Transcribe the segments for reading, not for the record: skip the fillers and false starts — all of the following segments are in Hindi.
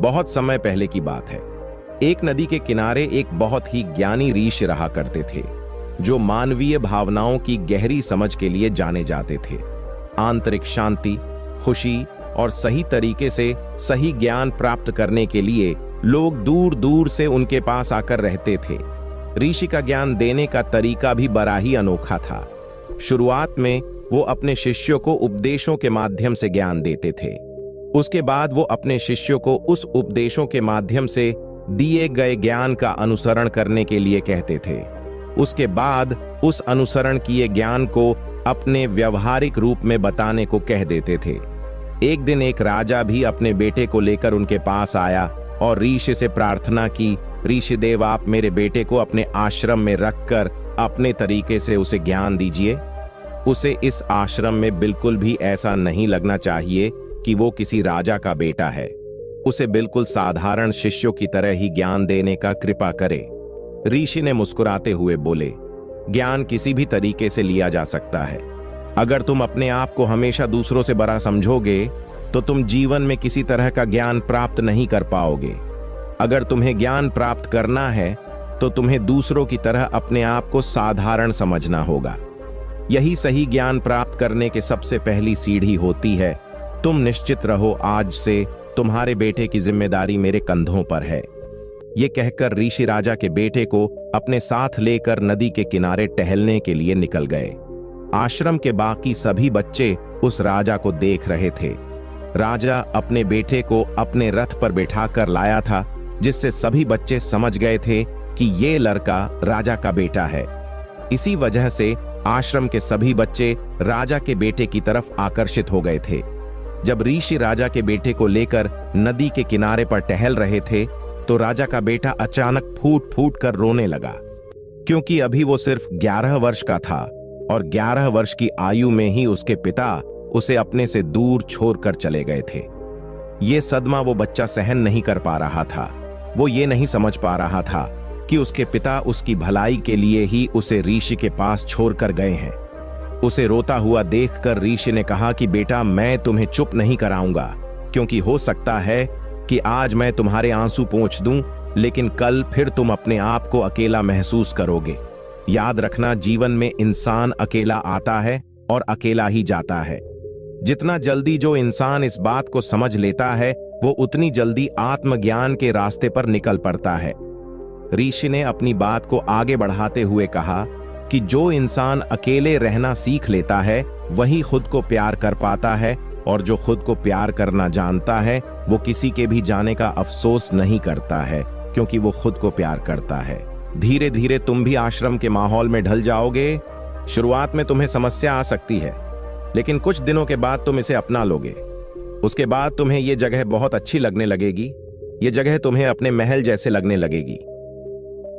बहुत समय पहले की बात है। एक नदी के किनारे एक बहुत ही ज्ञानी ऋषि रहा करते थे, जो मानवीय भावनाओं की गहरी समझ के लिए जाने जाते थे। आंतरिक शांति, खुशी और सही तरीके से सही ज्ञान प्राप्त करने के लिए लोग दूर दूर से उनके पास आकर रहते थे। ऋषि का ज्ञान देने का तरीका भी बड़ा ही अनोखा था। शुरुआत में वो अपने शिष्यों को उपदेशों के माध्यम से ज्ञान देते थे। उसके बाद वो अपने शिष्यों को उस उपदेशों के माध्यम से दिए गए ज्ञान का अनुसरण करने के लिए कहते थे। उसके बाद उस अनुसरण किए ज्ञान को अपने व्यवहारिक रूप में बताने को कह देते थे। एक दिन एक राजा भी अपने बेटे को लेकर उनके पास आया और ऋषि से प्रार्थना की, ऋषि देव, आप मेरे बेटे को अपने आश्रम में रखकर अपने तरीके से उसे ज्ञान दीजिए। उसे इस आश्रम में बिल्कुल भी ऐसा नहीं लगना चाहिए कि वो किसी राजा का बेटा है। उसे बिल्कुल साधारण शिष्यों की तरह ही ज्ञान देने का कृपा करे। ऋषि ने मुस्कुराते हुए बोले, ज्ञान किसी भी तरीके से लिया जा सकता है। अगर तुम अपने आप को हमेशा दूसरों से बड़ा समझोगे तो तुम जीवन में किसी तरह का ज्ञान प्राप्त नहीं कर पाओगे। अगर तुम्हें ज्ञान प्राप्त करना है तो तुम्हें दूसरों की तरह अपने आप को साधारण समझना होगा। यही सही ज्ञान प्राप्त करने के सबसे पहली सीढ़ी होती है। तुम निश्चित रहो, आज से तुम्हारे बेटे की जिम्मेदारी मेरे कंधों पर है। ये कहकर ऋषि राजा के बेटे को अपने साथ लेकर नदी के किनारे टहलने के लिए निकल गए। आश्रम के बाकी सभी बच्चे उस राजा को देख रहे थे। राजा अपने बेटे को अपने रथ पर बैठाकर लाया था, जिससे सभी बच्चे समझ गए थे कि ये लड़का राजा का बेटा है। इसी वजह से आश्रम के सभी बच्चे राजा के बेटे की तरफ आकर्षित हो गए थे। जब ऋषि राजा के बेटे को लेकर नदी के किनारे पर टहल रहे थे तो राजा का बेटा अचानक फूट फूट कर रोने लगा, क्योंकि अभी वो सिर्फ 11 वर्ष का था और 11 वर्ष की आयु में ही उसके पिता उसे अपने से दूर छोड़कर चले गए थे। ये सदमा वो बच्चा सहन नहीं कर पा रहा था। वो ये नहीं समझ पा रहा था कि उसके पिता उसकी भलाई के लिए ही उसे ऋषि के पास छोड़कर गए हैं। उसे रोता हुआ देखकर ऋषि ने कहा कि बेटा, मैं तुम्हें चुप नहीं कराऊंगा, क्योंकि हो सकता है कि आज मैं तुम्हारे आंसू पोंछ दूं, लेकिन कल फिर तुम अपने आप को अकेला महसूस करोगे। याद रखना, जीवन में इंसान अकेला आता है और अकेला ही जाता है। जितना जल्दी जो इंसान इस बात को समझ लेता है, वो उतनी जल्दी आत्मज्ञान के रास्ते पर निकल पड़ता है। ऋषि ने अपनी बात को आगे बढ़ाते हुए कहा कि जो इंसान अकेले रहना सीख लेता है, वही खुद को प्यार कर पाता है, और जो खुद को प्यार करना जानता है, वो किसी के भी जाने का अफसोस नहीं करता है, क्योंकि वो खुद को प्यार करता है। धीरे धीरे तुम भी आश्रम के माहौल में ढल जाओगे। शुरुआत में तुम्हें समस्या आ सकती है, लेकिन कुछ दिनों के बाद तुम इसे अपना लोगे। उसके बाद तुम्हें ये जगह बहुत अच्छी लगने लगेगी। ये जगह तुम्हें अपने महल जैसे लगने लगेगी।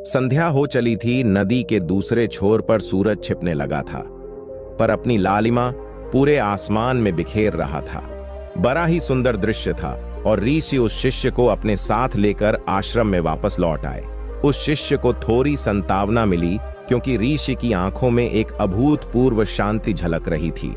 संध्या हो चली थी। नदी के दूसरे छोर पर सूरज छिपने लगा था, पर अपनी लालिमा पूरे आसमान में बिखेर रहा था। बड़ा ही सुंदर दृश्य था और ऋषि उस शिष्य को अपने साथ लेकर आश्रम में वापस लौट आए। उस शिष्य को थोड़ी संतावना मिली, क्योंकि ऋषि की आंखों में एक अभूतपूर्व शांति झलक रही थी।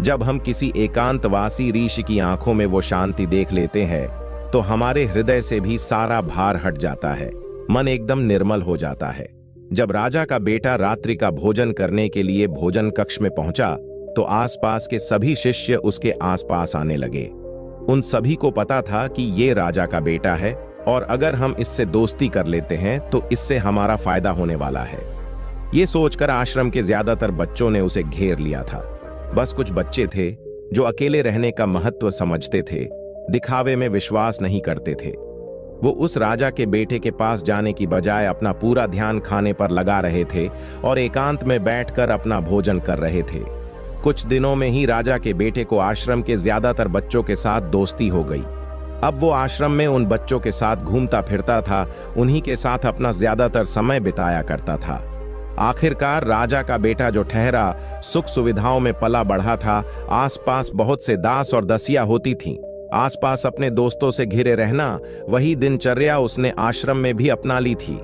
जब हम किसी एकांतवासी ऋषि की आंखों में वो शांति देख लेते हैं तो हमारे हृदय से भी सारा भार हट जाता है, मन एकदम निर्मल हो जाता है। जब राजा का बेटा रात्रि का भोजन करने के लिए भोजन कक्ष में पहुंचा तो आसपास के सभी शिष्य उसके आसपास आने लगे। उन सभी को पता था कि ये राजा का बेटा है और अगर हम इससे दोस्ती कर लेते हैं तो इससे हमारा फायदा होने वाला है। ये सोचकर आश्रम के ज्यादातर बच्चों ने उसे घेर लिया था। बस कुछ बच्चे थे जो अकेले रहने का महत्व समझते थे, दिखावे में विश्वास नहीं करते थे। वो उस राजा के बेटे के पास जाने की बजाय अपना पूरा ध्यान खाने पर लगा रहे थे और एकांत में बैठकर अपना भोजन कर रहे थे। कुछ दिनों में ही राजा के बेटे को आश्रम के ज्यादातर बच्चों के साथ दोस्ती हो गई। अब वो आश्रम में उन बच्चों के साथ घूमता फिरता था, उन्हीं के साथ अपना ज्यादातर समय बिताया करता था। आखिरकार राजा का बेटा जो ठहरा सुख सुविधाओं में पला बढ़ा था, आसपास बहुत से दास और दसिया होती थीं। आसपास अपने दोस्तों से घिरे रहना, वही दिनचर्या उसने आश्रम में भी अपना ली थी।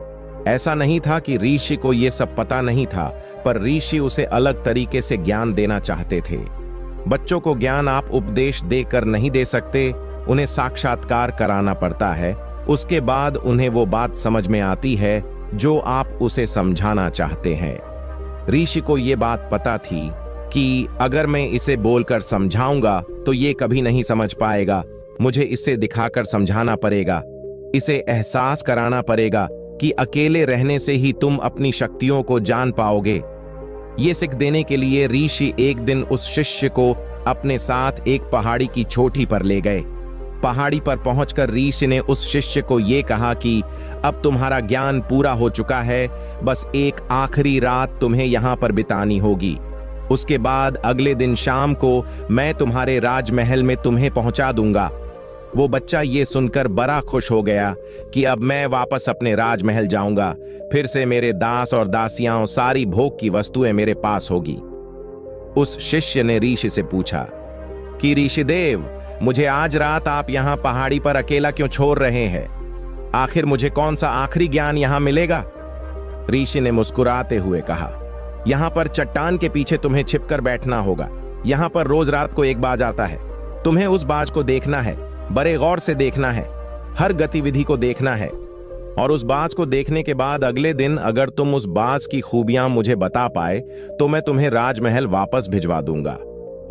ऐसा नहीं था कि ऋषि को ये सब पता नहीं था, पर ऋषि उसे अलग तरीके से ज्ञान देना चाहते थे। बच्चों को ज्ञान आप उपदेश देकर नहीं दे सकते, उन्हें साक्षात्कार कराना पड़ता है। उसके बाद उन्हें वो बात समझ में आती है जो आप उसे समझाना चाहते हैं। ऋषि को ये बात पता थी कि अगर मैं इसे बोलकर समझाऊंगा तो ये कभी नहीं समझ पाएगा। मुझे इसे दिखाकर समझाना पड़ेगा, इसे एहसास कराना पड़ेगा कि अकेले रहने से ही तुम अपनी शक्तियों को जान पाओगे। ये सीख देने के लिए ऋषि एक दिन उस शिष्य को अपने साथ एक पहाड़ी की चोटी पर ले गए। पहाड़ी पर पहुंचकर ऋषि ने उस शिष्य को ये कहा कि अब तुम्हारा ज्ञान पूरा हो चुका है, बस एक आखिरी रात तुम्हें यहां पर बितानी होगी। उसके बाद अगले दिन शाम को मैं तुम्हारे राजमहल में तुम्हें पहुंचा दूंगा। वो बच्चा ये सुनकर बड़ा खुश हो गया कि अब मैं वापस अपने राजमहल जाऊंगा, फिर से मेरे दास और दासियां, सारी भोग की वस्तुएं मेरे पास होगी। उस शिष्य ने ऋषि से पूछा कि ऋषिदेव, मुझे आज रात आप यहां पहाड़ी पर अकेला क्यों छोड़ रहे हैं? आखिर मुझे कौन सा आखिरी ज्ञान यहां मिलेगा? ऋषि ने मुस्कुराते हुए कहा, यहां पर चट्टान के पीछे तुम्हें छिपकर बैठना होगा। यहां पर रोज रात को एक बाज आता है, तुम्हें उस बाज को देखना है, बड़े गौर से देखना है, हर गतिविधि को देखना है। और उस बाज को देखने के बाद अगले दिन अगर तुम उस बाज की खूबियां मुझे बता पाए तो मैं तुम्हें राजमहल वापस भिजवा दूंगा।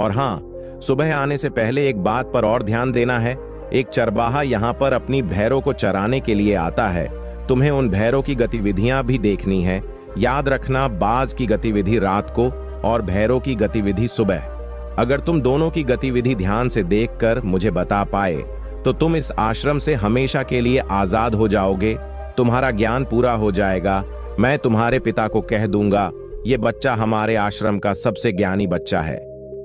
और हाँ, सुबह आने से पहले एक बात पर और ध्यान देना है। एक चरवाहा यहाँ पर अपनी भैरों को चराने के लिए आता है, तुम्हें उन भैरों की गतिविधियां भी देखनी है। याद रखना, बाज की गतिविधि रात को और भैरों की गतिविधि सुबह। अगर तुम दोनों की गतिविधि ध्यान से देखकर मुझे बता पाए तो तुम इस आश्रम से हमेशा के लिए आजाद हो जाओगे, तुम्हारा ज्ञान पूरा हो जाएगा। मैं तुम्हारे पिता को कह दूंगा ये बच्चा हमारे आश्रम का सबसे ज्ञानी बच्चा है।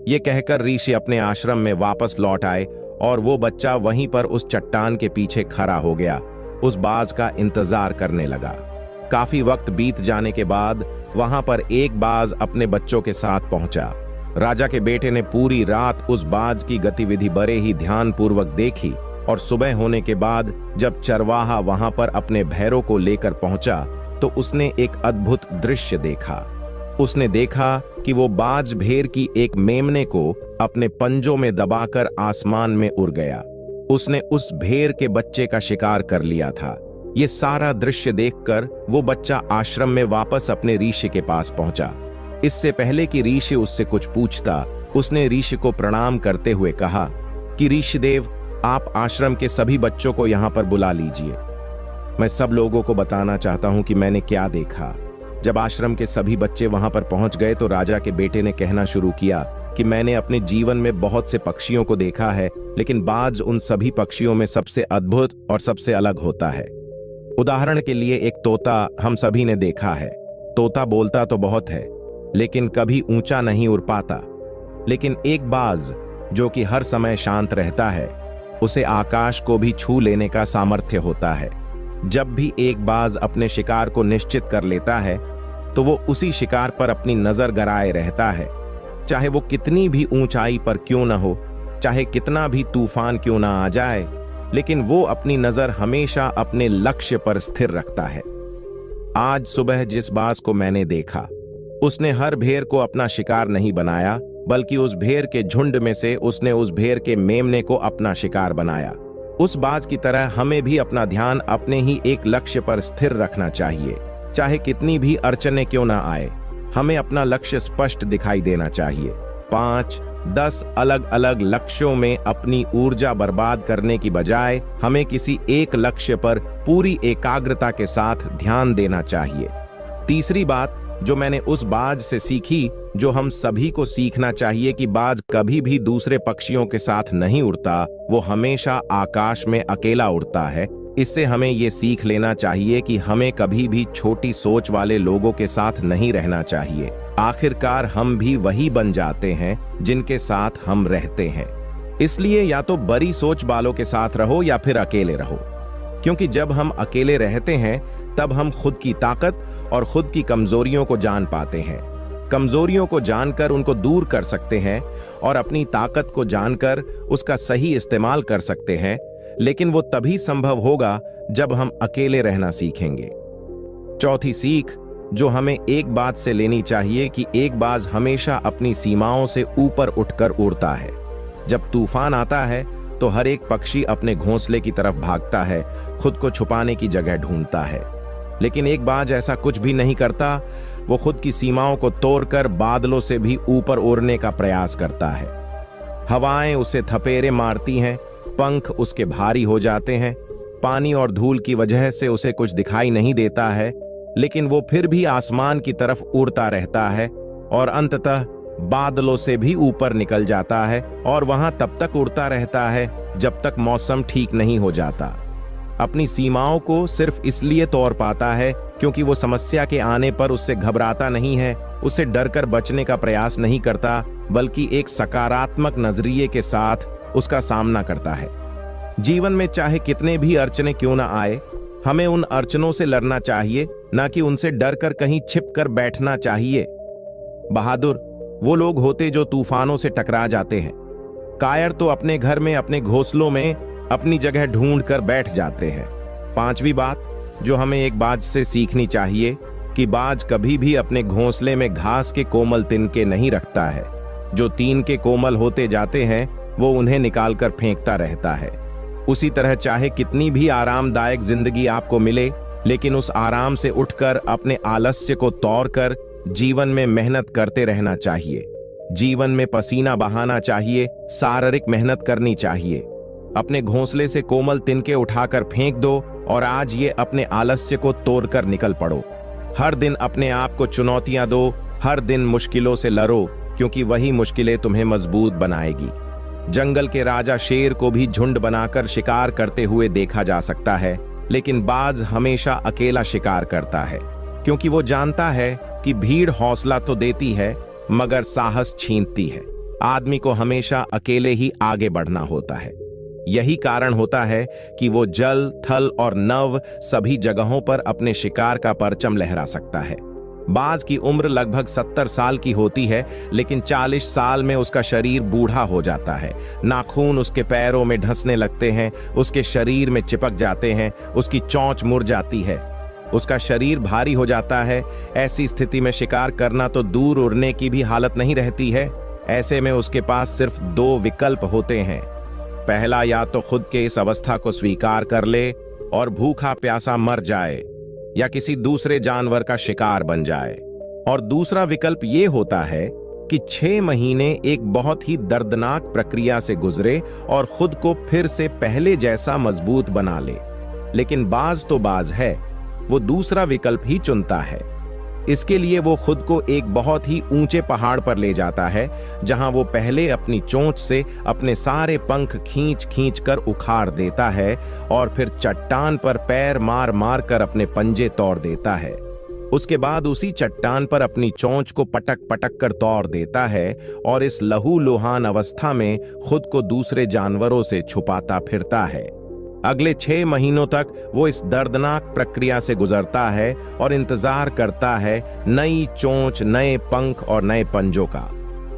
ये कहकर ऋषि अपने आश्रम में वापस लौट आए और वो बच्चा वहीं पर उस चट्टान के पीछे खड़ा हो गया, उस बाज का इंतजार करने लगा। काफी वक्त बीत जाने के बाद वहां पर एक बाज अपने बच्चों के साथ पहुंचा। राजा के बेटे ने पूरी रात उस बाज की गतिविधि बड़े ही ध्यानपूर्वक देखी और सुबह होने के बाद जब चरवाहा वहां पर अपने भैरों को लेकर पहुंचा तो उसने एक अद्भुत दृश्य देखा। उसने देखा कि वो बाज भेड़ की एक मेमने को अपने पंजों में दबाकर आसमान में उड़ गया। उसने उस भेड़ के बच्चे का शिकार कर लिया था। ये सारा दृश्य देखकर वो बच्चा आश्रम में वापस अपने ऋषि के पास पहुंचा। इससे पहले कि ऋषि उससे कुछ पूछता, उसने ऋषि को प्रणाम करते हुए कहा कि ऋषिदेव, आप आश्रम के सभी बच्चों को यहाँ पर बुला लीजिए। मैं सब लोगों को बताना चाहता हूँ कि मैंने क्या देखा। जब आश्रम के सभी बच्चे वहां पर पहुंच गए तो राजा के बेटे ने कहना शुरू किया कि मैंने अपने जीवन में बहुत से पक्षियों को देखा है, लेकिन बाज उन सभी पक्षियों में सबसे अद्भुत और सबसे अलग होता है। उदाहरण के लिए एक तोता हम सभी ने देखा है। तोता बोलता तो बहुत है लेकिन कभी ऊंचा नहीं उड़ पाता, लेकिन एक बाज जो कि हर समय शांत रहता है, उसे आकाश को भी छू लेने का सामर्थ्य होता है। जब भी एक बाज अपने शिकार को निश्चित कर लेता है तो वो उसी शिकार पर अपनी नजर गड़ाए रहता है, चाहे वो कितनी भी ऊंचाई पर क्यों ना हो, चाहे कितना भी तूफान क्यों ना आ जाए, लेकिन वो अपनी नजर हमेशा अपने लक्ष्य पर स्थिर रखता है। आज सुबह जिस बाज को मैंने देखा, उसने हर भेड़ को अपना शिकार नहीं बनाया, बल्कि उस भेड़ के झुंड में से उसने उस भेड़ के मेमने को अपना शिकार बनाया। उस बाज की तरह हमें भी अपना ध्यान अपने ही एक लक्ष्य पर स्थिर रखना चाहिए। चाहे कितनी भी अड़चनें क्यों ना आए, हमें अपना लक्ष्य स्पष्ट दिखाई देना चाहिए। 5-10 अलग अलग लक्ष्यों में अपनी ऊर्जा बर्बाद करने की बजाय हमें किसी एक लक्ष्य पर पूरी एकाग्रता के साथ ध्यान देना चाहिए। तीसरी बात जो मैंने उस बाज से सीखी, जो हम सभी को सीखना चाहिए, कि बाज कभी भी दूसरे पक्षियों के साथ नहीं उड़ता, वो हमेशा आकाश में अकेला उड़ता है। इससे हमें ये सीख लेना चाहिए कि हमें कभी भी छोटी सोच वाले लोगों के साथ नहीं रहना चाहिए। आखिरकार हम भी वही बन जाते हैं जिनके साथ हम रहते हैं। इसलिए या तो बड़ी सोच वालों के साथ रहो या फिर अकेले रहो, क्योंकि जब हम अकेले रहते हैं तब हम खुद की ताकत और खुद की कमजोरियों को जान पाते हैं। कमजोरियों को जानकर उनको दूर कर सकते हैं और अपनी ताकत को जानकर उसका सही इस्तेमाल कर सकते हैं, लेकिन वो तभी संभव होगा जब हम अकेले रहना सीखेंगे। चौथी सीख जो हमें एक बात से लेनी चाहिए कि एक बाज हमेशा अपनी सीमाओं से ऊपर उठकर उड़ता है। जब तूफान आता है तो हर एक पक्षी अपने घोंसले की तरफ भागता है, खुद को छुपाने की जगह ढूंढता है। लेकिन एक बाज ऐसा कुछ भी नहीं करता। वो खुद की सीमाओं को तोड़कर बादलों से भी ऊपर उड़ने का प्रयास करता है। हवाएं उसे थपेरे मारती हैं, पंख उसके भारी हो जाते हैं, पानी और धूल की वजह से उसे कुछ दिखाई नहीं देता है, लेकिन वो फिर भी आसमान की तरफ उड़ता रहता है और अंततः बादलों से भी ऊपर निकल जाता है और वहां तब तक उड़ता रहता है जब तक मौसम ठीक नहीं हो जाता। अपनी सीमाओं को सिर्फ इसलिए तोड़ पाता है क्योंकि वो समस्या के आने पर उससे घबराता नहीं है, उससे डरकर बचने का प्रयास नहीं करता, बल्कि एक सकारात्मक नजरिए के साथ उसका सामना करता है। जीवन में चाहे कितने भी अड़चने क्यों ना आए, हमें उन अड़चनों से लड़ना चाहिए, ना कि उनसे डरकर कहीं छिप कर बैठना चाहिए। बहादुर वो लोग होते जो तूफानों से टकरा जाते हैं। कायर तो अपने घर में, अपने घोंसलों में अपनी जगह ढूंढ कर बैठ जाते हैं। पांचवी बात जो हमें एक बाज से सीखनी चाहिए कि बाज कभी भी अपने घोंसले में घास के कोमल तिनके नहीं रखता है। जो तिनके कोमल होते जाते हैं वो उन्हें निकालकर फेंकता रहता है। उसी तरह चाहे कितनी भी आरामदायक जिंदगी आपको मिले, लेकिन उस आराम से उठकर अपने आलस्य को तोड़कर जीवन में मेहनत करते रहना चाहिए। जीवन में पसीना बहाना चाहिए, शारीरिक मेहनत करनी चाहिए। अपने घोंसले से कोमल तिनके उठाकर फेंक दो और आज ये अपने आलस्य को तोड़कर निकल पड़ो। हर दिन अपने आप को चुनौतियां दो, हर दिन मुश्किलों से लड़ो, क्योंकि वही मुश्किलें तुम्हें मजबूत बनाएगी। जंगल के राजा शेर को भी झुंड बनाकर शिकार करते हुए देखा जा सकता है, लेकिन बाज हमेशा अकेला शिकार करता है, क्योंकि वो जानता है कि भीड़ हौसला तो देती है मगर साहस छीनती है। आदमी को हमेशा अकेले ही आगे बढ़ना होता है। यही कारण होता है कि वो जल, थल और नभ सभी जगहों पर अपने शिकार का परचम लहरा सकता है। बाज की उम्र लगभग 70 साल की होती है, लेकिन 40 साल में उसका शरीर बूढ़ा हो जाता है। नाखून उसके पैरों में ढंसने लगते हैं, उसके शरीर में चिपक जाते हैं, उसकी चोंच मुड़ जाती है, उसका शरीर भारी हो जाता है। ऐसी स्थिति में शिकार करना तो दूर उड़ने की भी हालत नहीं रहती है। ऐसे में उसके पास सिर्फ 2 विकल्प होते हैं। पहला, या तो खुद के इस अवस्था को स्वीकार कर ले और भूखा प्यासा मर जाए, या किसी दूसरे जानवर का शिकार बन जाए। और दूसरा विकल्प ये होता है कि 6 महीने एक बहुत ही दर्दनाक प्रक्रिया से गुजरे और खुद को फिर से पहले जैसा मजबूत बना ले। लेकिन बाज तो बाज है, वो दूसरा विकल्प ही चुनता है। इसके लिए वो खुद को एक बहुत ही ऊंचे पहाड़ पर ले जाता है, जहां वो पहले अपनी चोंच से अपने सारे पंख खींच खींच कर उखाड़ देता है और फिर चट्टान पर पैर मार मार कर अपने पंजे तोड़ देता है। उसके बाद उसी चट्टान पर अपनी चोंच को पटक पटक कर तोड़ देता है और इस लहूलुहान अवस्था में खुद को दूसरे जानवरों से छुपाता फिरता है। अगले 6 महीनों तक वो इस दर्दनाक प्रक्रिया से गुजरता है और इंतजार करता है नई चोंच, नए पंख और नए पंजों का।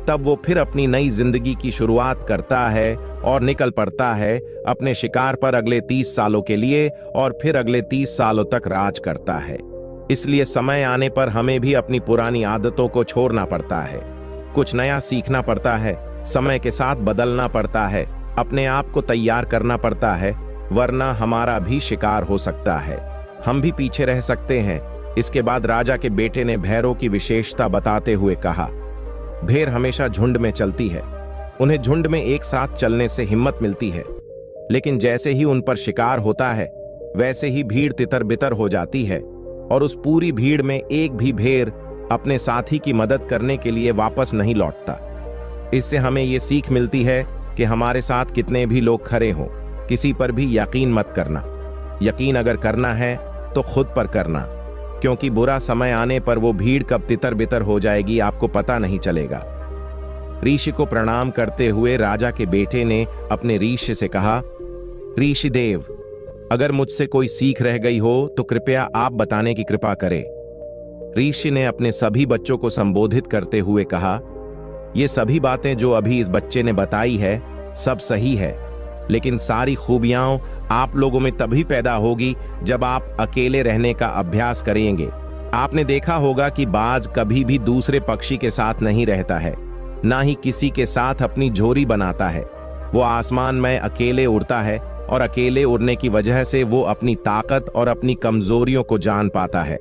तब वो फिर अपनी नई जिंदगी की शुरुआत करता है और निकल पड़ता है अपने शिकार पर अगले 30 सालों के लिए, और फिर अगले 30 सालों तक राज करता है। इसलिए समय आने पर हमें भी अपनी पुरानी आदतों को छोड़ना पड़ता है, कुछ नया सीखना पड़ता है, समय के साथ बदलना पड़ता है, अपने आप को तैयार करना पड़ता है, वरना हमारा भी शिकार हो सकता है, हम भी पीछे रह सकते हैं। इसके बाद राजा के बेटे ने भैरों की विशेषता बताते हुए कहा, भेड़ हमेशा झुंड में चलती है, उन्हें झुंड में एक साथ चलने से हिम्मत मिलती है, लेकिन जैसे ही उन पर शिकार होता है वैसे ही भीड़ तितर बितर हो जाती है और उस पूरी भीड़ में एक भी भेड़ अपने साथी की मदद करने के लिए वापस नहीं लौटता। इससे हमें ये सीख मिलती है कि हमारे साथ कितने भी लोग खड़े हों, किसी पर भी यकीन मत करना। यकीन अगर करना है तो खुद पर करना, क्योंकि बुरा समय आने पर वो भीड़ कब तितर बितर हो जाएगी आपको पता नहीं चलेगा। ऋषि को प्रणाम करते हुए राजा के बेटे ने अपने ऋषि से कहा, ऋषि देव, अगर मुझसे कोई सीख रह गई हो तो कृपया आप बताने की कृपा करें। ऋषि ने अपने सभी बच्चों को संबोधित करते हुए कहा, ये सभी बातें जो अभी इस बच्चे ने बताई है सब सही है, लेकिन सारी खूबियां आप लोगों में तभी पैदा होगी जब आप अकेले रहने का अभ्यास करेंगे। आपने देखा होगा कि बाज कभी भी दूसरे पक्षी के साथ नहीं रहता है, ना ही किसी के साथ अपनी जोड़ी बनाता है। वो आसमान में अकेले उड़ता है और अकेले उड़ने की वजह से वो अपनी ताकत और अपनी कमजोरियों को जान पाता है।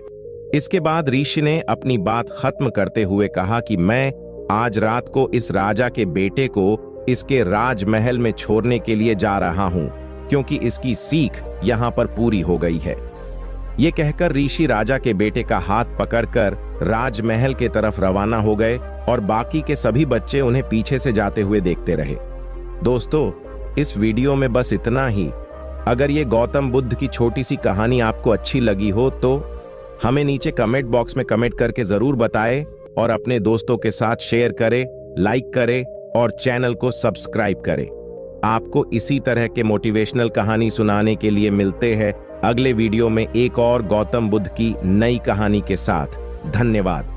इसके बाद ऋषि ने अपनी बात खत्म करते हुए कहा कि मैं आज रात को इस राजा के बेटे को इसके राजमहल में छोड़ने के लिए जा रहा हूं, क्योंकि इसकी सीख यहां पर पूरी हो गई है। ये कहकर ऋषि राजा के बेटे का हाथ पकड़कर राजमहल के तरफ रवाना हो गए और बाकी के सभी बच्चे उन्हें पीछे से जाते हुए देखते रहे। दोस्तों, इस वीडियो में बस इतना ही। अगर ये गौतम बुद्ध की छोटी सी कहानी आपको अच्छी लगी हो तो हमें नीचे कमेंट बॉक्स में कमेंट करके जरूर बताएं और अपने दोस्तों के साथ शेयर करें, लाइक करें और चैनल को सब्सक्राइब करें। आपको इसी तरह के मोटिवेशनल कहानी सुनाने के लिए मिलते हैं अगले वीडियो में एक और गौतम बुद्ध की नई कहानी के साथ। धन्यवाद।